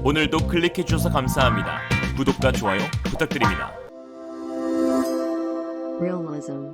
오늘도 클릭해주셔서 감사합니다. 구독과 좋아요 부탁드립니다.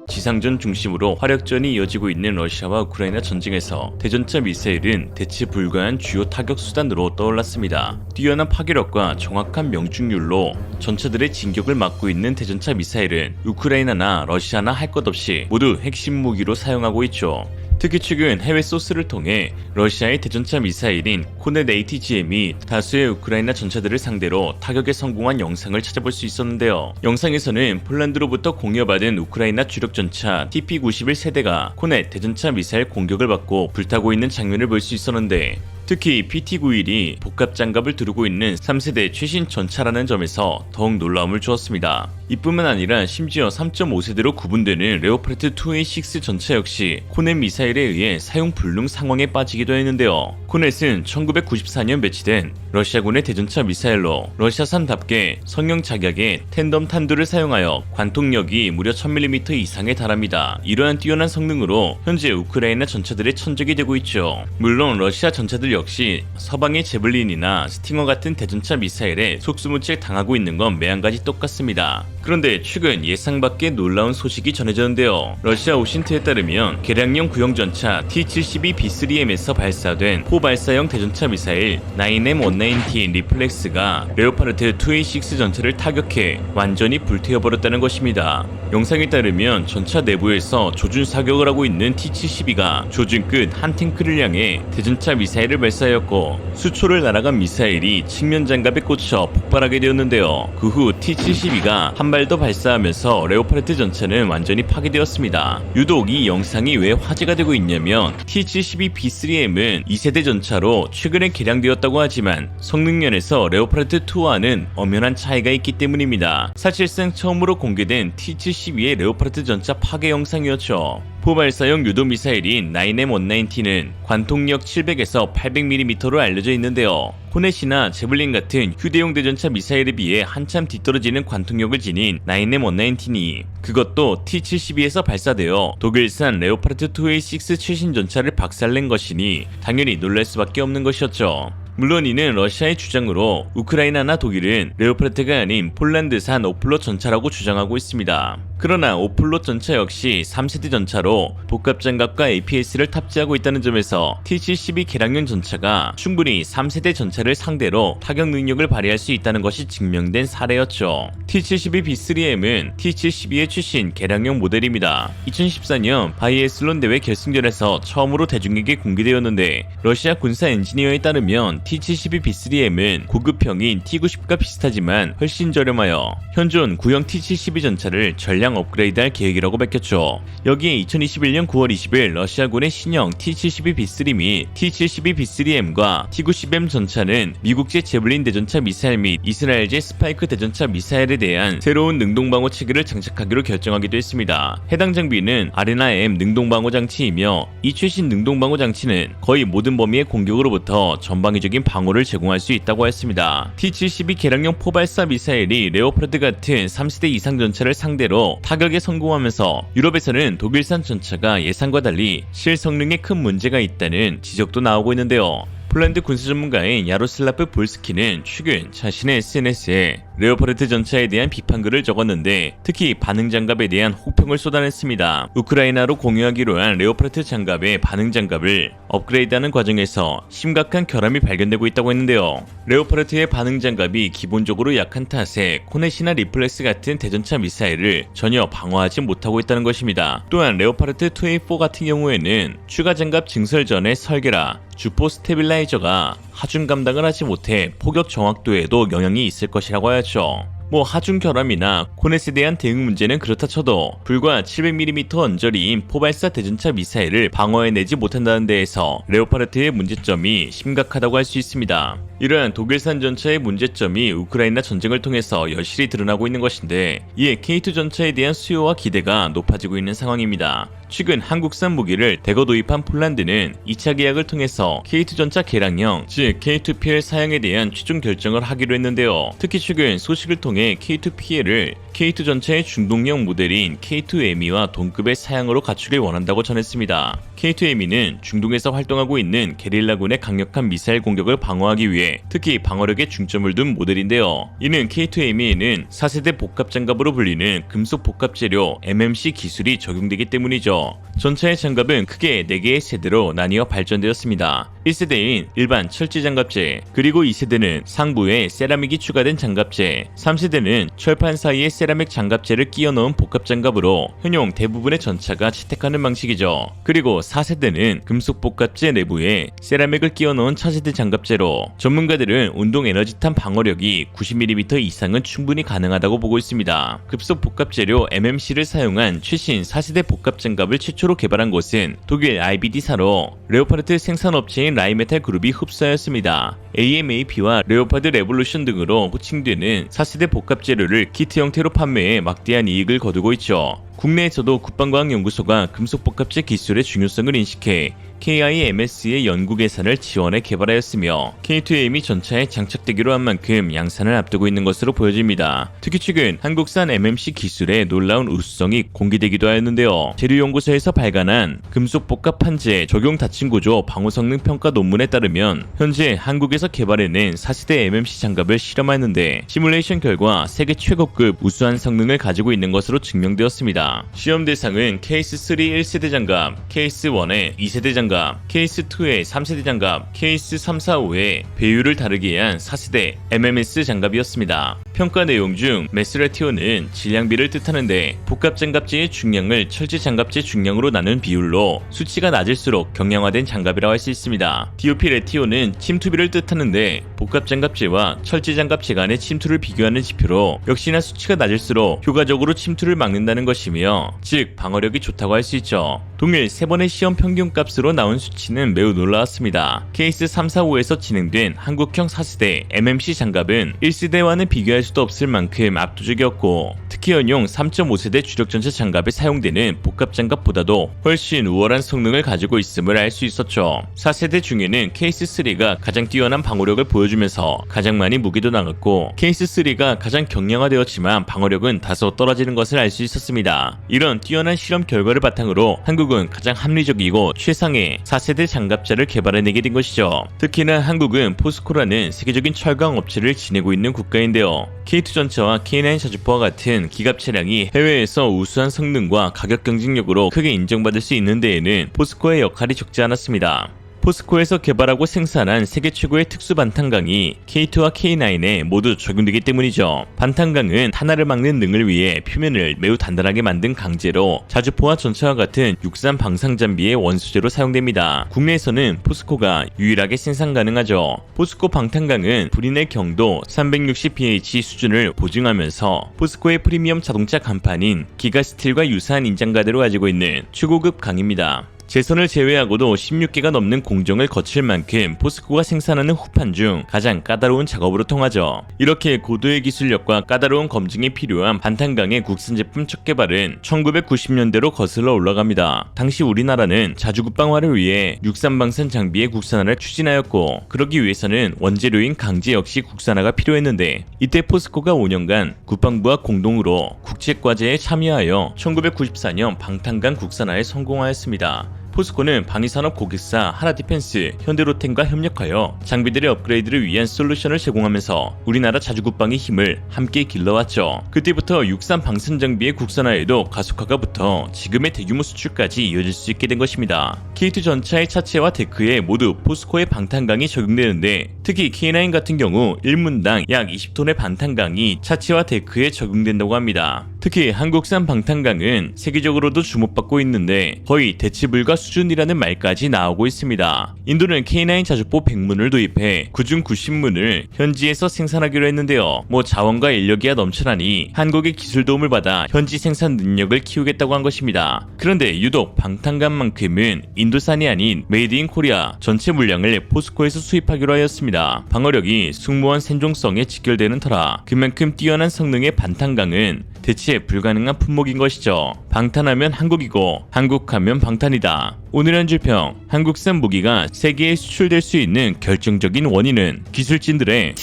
지상전 중심으로 화력전이 이어지고 있는 러시아와 우크라이나 전쟁에서 대전차 미사일은 대체 불가한 주요 타격 수단으로 떠올랐습니다. 뛰어난 파괴력과 정확한 명중률로 전차들의 진격을 막고 있는 대전차 미사일은 우크라이나나 러시아나 할 것 없이 모두 핵심 무기로 사용하고 있죠. 특히 최근 해외 소스를 통해 러시아의 대전차 미사일인 코넷 ATGM이 다수의 우크라이나 전차들을 상대로 타격에 성공한 영상을 찾아볼 수 있었는데요. 영상에서는 폴란드로부터 공여받은 우크라이나 주력 전차 TP-91 세대가 코넷 대전차 미사일 공격을 받고 불타고 있는 장면을 볼 수 있었는데, 특히 PT-91이 복합 장갑을 두르고 있는 3세대 최신 전차라는 점에서 더욱 놀라움을 주었습니다. 이뿐만 아니라 심지어 3.5세대로 구분되는 레오파르트 2A6 전차 역시 코넷 미사일에 의해 사용 불능 상황에 빠지기도 했는데요. 코넷은 1994년 배치된 러시아군의 대전차 미사일로 러시아산답게 성형 작약의 텐덤 탄두를 사용하여 관통력이 무려 1000mm 이상에 달합니다. 이러한 뛰어난 성능으로 현재 우크라이나 전차들의 천적이 되고 있죠. 물론 러시아 전차들 역시 서방의 제블린이나 스팅어 같은 대전차 미사일에 속수무책 당하고 있는 건 매한가지 똑같습니다. 그런데 최근 예상 밖의 놀라운 소식이 전해졌는데요. 러시아 오신트에 따르면 개량형 구형 전차 T-72B3M에서 발사된 포발사형 대전차 미사일 9M119 리플렉스가 레오파르트 2A6 전차를 타격해 완전히 불태워버렸다는 것입니다. 영상에 따르면 전차 내부에서 조준 사격을 하고 있는 T-72가 조준 끝 한 탱크를 향해 대전차 미사일을 발사하였고, 수초를 날아간 미사일이 측면 장갑에 꽂혀 폭발하게 되었는데요. 그 후 T-72가 한 발 더 발사하면서 레오파르트 전차는 완전히 파괴되었습니다. 유독 이 영상이 왜 화제가 되고 있냐면, T-72B3M은 2세대 전차로 최근에 개량되었다고 하지만 성능 면에서 레오파르트 2와는 엄연한 차이가 있기 때문입니다. 사실상 처음으로 공개된 T-72의 레오파르트 전차 파괴 영상이었죠. 포발사형 유도 미사일인 9M119는 관통력 700에서 800mm로 알려져 있는데요. 코넷이나 제블린 같은 휴대용 대전차 미사일에 비해 한참 뒤떨어지는 관통력을 지닌 9M119이 그것도 T-72에서 발사되어 독일산 레오파르트 2A6 최신 전차를 박살낸 것이니 당연히 놀랄 수밖에 없는 것이었죠. 물론 이는 러시아의 주장으로 우크라이나나 독일은 레오파르트가 아닌 폴란드산 오플롯 전차라고 주장하고 있습니다. 그러나 오플롯 전차 역시 3세대 전차로 복합장갑과 APS를 탑재하고 있다는 점에서 T-72 개량형 전차가 충분히 3세대 전차를 상대로 타격 능력을 발휘할 수 있다는 것이 증명된 사례였죠. T-72B3M은 T-72의 최신 개량형 모델입니다. 2014년 바이애슬론 대회 결승전에서 처음으로 대중에게 공개되었는데, 러시아 군사 엔지니어에 따르면 T-72B3M은 고급형인 T-90과 비슷하지만 훨씬 저렴하여 현존 구형 T-72 전차를 전량 업그레이드할 계획이라고 밝혔죠. 여기에 2021년 9월 20일 러시아군의 신형 T-72B3 및 T-72B3M과 T-90M 전차는 미국제 제블린 대전차 미사일 및 이스라엘제 스파이크 대전차 미사일에 대한 새로운 능동방어 체계를 장착하기로 결정하기도 했습니다. 해당 장비는 아레나-M 능동방어 장치이며, 이 최신 능동방어 장치는 거의 모든 범위의 공격으로부터 전방위적인 방어를 제공할 수 있다고 했습니다. T-72 개량형 포발사 미사일이 레오파르트 같은 3세대 이상 전차를 상대로 타격에 성공하면서 유럽에서는 독일산 전차가 예상과 달리 실성능에 큰 문제가 있다는 지적도 나오고 있는데요. 폴란드 군사 전문가인 야로슬라프 볼스키는 최근 자신의 SNS에 레오파르트 전차에 대한 비판글을 적었는데, 특히 반응 장갑에 대한 혹평을 쏟아냈습니다. 우크라이나로 공유하기로 한 레오파르트 장갑의 반응 장갑을 업그레이드하는 과정에서 심각한 결함이 발견되고 있다고 했는데요. 레오파르트의 반응 장갑이 기본적으로 약한 탓에 코넷이나 리플렉스 같은 대전차 미사일을 전혀 방어하지 못하고 있다는 것입니다. 또한 레오파르트 2A4 같은 경우에는 추가 장갑 증설 전의 설계라 주포 스테빌라이저가 하중 감당을 하지 못해 포격 정확도에도 영향이 있을 것이라고 하였죠. 하중 결함이나 코넷에 대한 대응 문제는 그렇다 쳐도 불과 700mm 언저리인 포발사 대전차 미사일을 방어해내지 못한다는 데에서 레오파르트의 문제점이 심각하다고 할 수 있습니다. 이러한 독일산 전차의 문제점이 우크라이나 전쟁을 통해서 여실히 드러나고 있는 것인데, 이에 K2 전차에 대한 수요와 기대가 높아지고 있는 상황입니다. 최근 한국산 무기를 대거 도입한 폴란드는 2차 계약을 통해서 K2 전차 개량형, 즉 K2PL 사양에 대한 최종 결정을 하기로 했는데요. 특히 최근 소식을 통해 K2PL을 K2 전차의 중동형 모델인 K2ME와 동급의 사양으로 갖추길 원한다고 전했습니다. K2M은 중동에서 활동하고 있는 게릴라군의 강력한 미사일 공격을 방어하기 위해 특히 방어력에 중점을 둔 모델인데요. 이는 K2M에는 4세대 복합장갑으로 불리는 금속 복합재료 MMC 기술이 적용되기 때문이죠. 전차의 장갑은 크게 4개의 세대로 나뉘어 발전되었습니다. 1세대인 일반 철제 장갑재, 그리고 2세대는 상부에 세라믹이 추가된 장갑재, 3세대는 철판 사이에 세라믹 장갑재를 끼워 넣은 복합 장갑으로 현용 대부분의 전차가 채택하는 방식이죠. 그리고 4세대는 금속 복합재 내부에 세라믹을 끼워 넣은 차세대 장갑재로 전문가들은 운동 에너지탄 방어력이 90mm 이상은 충분히 가능하다고 보고 있습니다. 급속 복합 재료 MMC를 사용한 최신 4세대 복합 장갑을 최초로 개발한 곳은 독일 IBD사로 레오파르트 생산업체인 라이메탈 그룹이 흡수하였습니다. AMAP와 레오파드 레볼루션 등으로 호칭되는 4세대 복합 재료를 키트 형태로 판매해 막대한 이익을 거두고 있죠. 국내에서도 국방과학연구소가 금속복합재 기술의 중요성을 인식해 KIMS의 연구 개선을 지원해 개발하였으며 K2M이 전차에 장착되기로 한 만큼 양산을 앞두고 있는 것으로 보여집니다. 특히 최근 한국산 MMC 기술의 놀라운 우수성이 공개되기도 하였는데요. 재료연구소에서 발간한 금속복합 판재 적용 다층구조 방호 성능 평가 논문에 따르면 현재 한국에서 개발해낸 4세대 MMC 장갑을 실험하였는데 시뮬레이션 결과 세계 최고급 우수한 성능을 가지고 있는 것으로 증명되었습니다. 시험 대상은 케이스3 1세대 장갑, 케이스1의 2세대 장갑, 케이스2의 3세대 장갑, 케이스3, 4, 5의 배율을 다르게 한 4세대 MMS 장갑이었습니다. 평가 내용 중 메스레티오는 질량비를 뜻하는데 복합 장갑재의 중량을 철제 장갑재 중량으로 나눈 비율로 수치가 낮을수록 경량화된 장갑이라고 할 수 있습니다. DOP 레티오는 침투비를 뜻하는데 복합 장갑재와 철제 장갑재 간의 침투를 비교하는 지표로 역시나 수치가 낮을수록 효과적으로 침투를 막는다는 것이며 즉 방어력이 좋다고 할 수 있죠. 동일 3번의 시험 평균값으로 나온 수치는 매우 놀라웠습니다. 케이스 3, 4, 5에서 진행된 한국형 4세대 MMC 장갑은 1세대와는 비교할 수도 없을 만큼 압도적이었고 특히 연용 3.5세대 주력전차 장갑에 사용되는 복합 장갑보다도 훨씬 우월한 성능을 가지고 있음을 알 수 있었죠. 4세대 중에는 케이스 3가 가장 뛰어난 방어력을 보여주면서 가장 많이 무기도 나갔고 케이스 3가 가장 경량화되었지만 방어력은 다소 떨어지는 것을 알 수 있었습니다. 이런 뛰어난 실험 결과를 바탕으로 한국은 가장 합리적이고 최상의 4세대 장갑차를 개발해내게 된 것이죠. 특히나 한국은 포스코라는 세계적인 철강 업체를 지내고 있는 국가인데요. K2 전차와 K9 자주포와 같은 기갑 차량이 해외에서 우수한 성능과 가격 경쟁력으로 크게 인정받을 수 있는 데에는 포스코의 역할이 적지 않았습니다. 포스코에서 개발하고 생산한 세계 최고의 특수 반탄강이 K2와 K9에 모두 적용되기 때문이죠. 반탄강은 탄화를 막는 능을 위해 표면을 매우 단단하게 만든 강재로 자주포와 전차와 같은 육산 방상 장비의 원소재로 사용됩니다. 국내에서는 포스코가 유일하게 생산 가능하죠. 포스코 방탄강은 불인의 경도 360pH 수준을 보증하면서 포스코의 프리미엄 자동차 간판인 기가스틸과 유사한 인장가대로 가지고 있는 최고급 강입니다. 제선을 제외하고도 16개가 넘는 공정을 거칠 만큼 포스코가 생산하는 후판 중 가장 까다로운 작업으로 통하죠. 이렇게 고도의 기술력과 까다로운 검증이 필요한 반탄강의 국산 제품 첫 개발은 1990년대로 거슬러 올라갑니다. 당시 우리나라는 자주국방화를 위해 육산방산 장비의 국산화를 추진하였고 그러기 위해서는 원재료인 강재 역시 국산화가 필요했는데 이때 포스코가 5년간 국방부와 공동으로 국책과제에 참여하여 1994년 방탄강 국산화에 성공하였습니다. 포스코는 방위산업 고객사 하나디펜스, 현대로템과 협력하여 장비들의 업그레이드를 위한 솔루션을 제공하면서 우리나라 자주국방의 힘을 함께 길러왔죠. 그때부터 육산 방산 장비의 국산화에도 가속화가 붙어 지금의 대규모 수출까지 이어질 수 있게 된 것입니다. K2 전차의 차체와 데크에 모두 포스코의 방탄강이 적용되는데 특히 K9 같은 경우 1문당 약 20톤의 방탄강이 차체와 데크에 적용된다고 합니다. 특히 한국산 방탄강은 세계적으로도 주목받고 있는데 거의 대체불가 수준이라는 말까지 나오고 있습니다. 인도는 K9 자주포 100문을 도입해 그중 90문을 현지에서 생산하기로 했는데요. 자원과 인력이야 넘쳐나니 한국의 기술 도움을 받아 현지 생산 능력을 키우겠다고 한 것입니다. 그런데 유독 방탄강만큼은 인도산이 아닌 메이드 인 코리아 전체 물량을 포스코에서 수입하기로 하였습니다. 방어력이 승무원 생존성에 직결되는 터라 그만큼 뛰어난 성능의 방탄강은 대체 불가능한 품목인 것이죠. 방탄하면 한국이고 한국하면 방탄이다. 오늘의 한 줄평, 한국산 무기가 세계에 수출될 수 있는 결정적인 원인은 기술진들의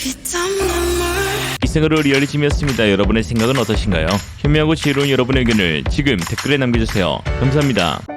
이상으로 리얼리즘이었습니다. 여러분의 생각은 어떠신가요? 현명하고 지혜로운 여러분의 의견을 지금 댓글에 남겨주세요. 감사합니다.